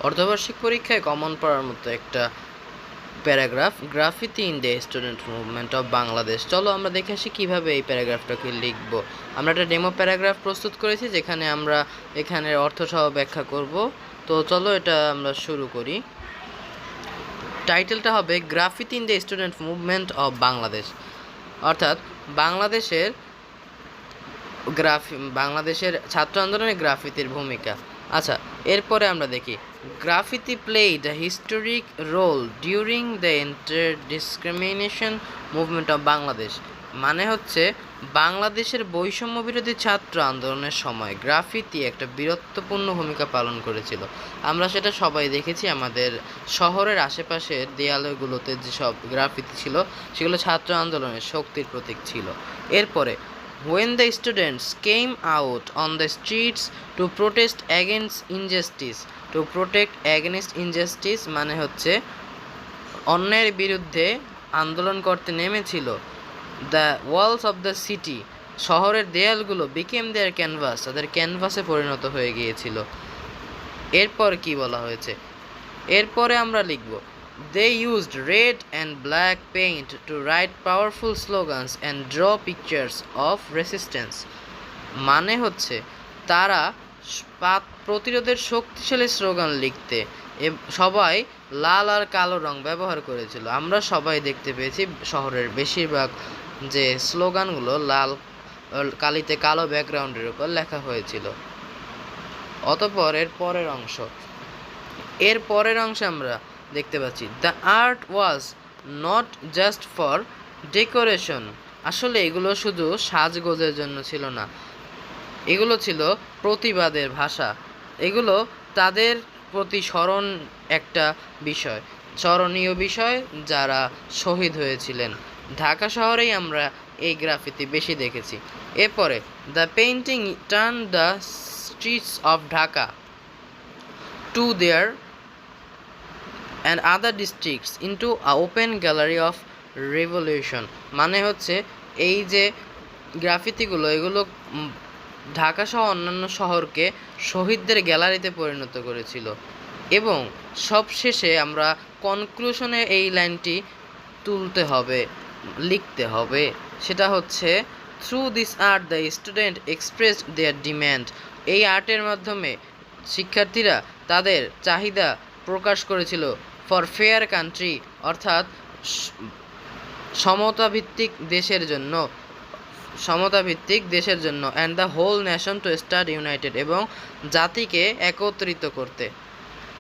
অর্ধবার্ষিক পরীক্ষায় কমন পড়ার মতো একটা paragraph, graffiti in the student movement of Bangladesh. চলো আমরা দেখে আসি কীভাবে এই প্যারাগ্রাফটাকে লিখব। আমরা একটা ডেমো প্যারাগ্রাফ প্রস্তুত করেছি, যেখানে আমরা এখানের অর্থসহ ব্যাখ্যা করব। তো চলো এটা আমরা শুরু করি। টাইটেলটা হবে graffiti in the student movement of Bangladesh, অর্থাৎ বাংলাদেশের ছাত্র আন্দোলনে গ্রাফিতির ভূমিকা। আচ্ছা, এরপরে আমরা দেখি graffiti played a historic role during the inter discrimination movement of Bangladesh. মানে হচ্ছে বাংলাদেশের বৈষম্য বিরোধী ছাত্র আন্দোলনের সময় গ্রাফিতি একটা বীরত্বপূর্ণ ভূমিকা পালন করেছিল। আমরা সেটা সবাই দেখেছি, আমাদের শহরের আশেপাশের দেয়ালগুলোতে যেসব গ্রাফিতি ছিল সেগুলো ছাত্র আন্দোলনের শক্তির প্রতীক ছিল। এরপরে when the students came out on the streets to protest against injustice, to protect against injustice মানে হচ্ছে অন্যায়ের বিরুদ্ধে আন্দোলন করতে নেমেছিল। The walls of the city, শহরের দেয়ালগুলো বিকেম দেয়ার ক্যানভাস, তাদের ক্যানভাসে পরিণত হয়ে গিয়েছিল। এরপর কি বলা হয়েছে, এরপরে আমরা লিখব they used red and black paint to write powerful slogans and draw pictures of resistance। মানে হচ্ছে তারা প্রতিরোধের শক্তিশালী স্লোগান লিখতে সবাই লাল আর কালো রং ব্যবহার করেছিল। আমরা সবাই দেখতে পেয়েছি শহরের বেশিরভাগ যে স্লোগানগুলো লাল কালিতে কালো ব্যাকগ্রাউন্ডের উপর লেখা হয়েছিল। অতঃপর এর পরের অংশে আমরা দেখতে পাচ্ছি the art was not just for decoration. আসলে এগুলো শুধু সাজগোজের জন্য ছিল না, এগুলো ছিল প্রতিবাদের ভাষা। এগুলো তাদের প্রতি একটা স্মরণীয় বিষয় যারা শহীদ হয়েছিলেন। ঢাকা শহরেই আমরা এই গ্রাফিতি বেশি দেখেছি। এরপরে the painting turn the streets of Dhaka to their and other districts into a open gallery of revolution। মানে হচ্ছে এই যে গ্রাফিতিগুলো এগুলো ঢাকা সহ অন্যান্য শহরকে শহীদদের গ্যালারিতে পরিণত করেছিল। এবং সবশেষে আমরা কনক্লুশনে এই লাইনটি লিখতে হবে, সেটা হচ্ছে through this art the student expressed their demand. এই আর্টের মাধ্যমে শিক্ষার্থীরা তাদের চাহিদা প্রকাশ করেছিল ফর ফেয়ার কান্ট্রি, অর্থাৎ সমতাভিত্তিক দেশের জন্য and the whole nation to stand united, এবং জাতিকে একত্রিত করতে।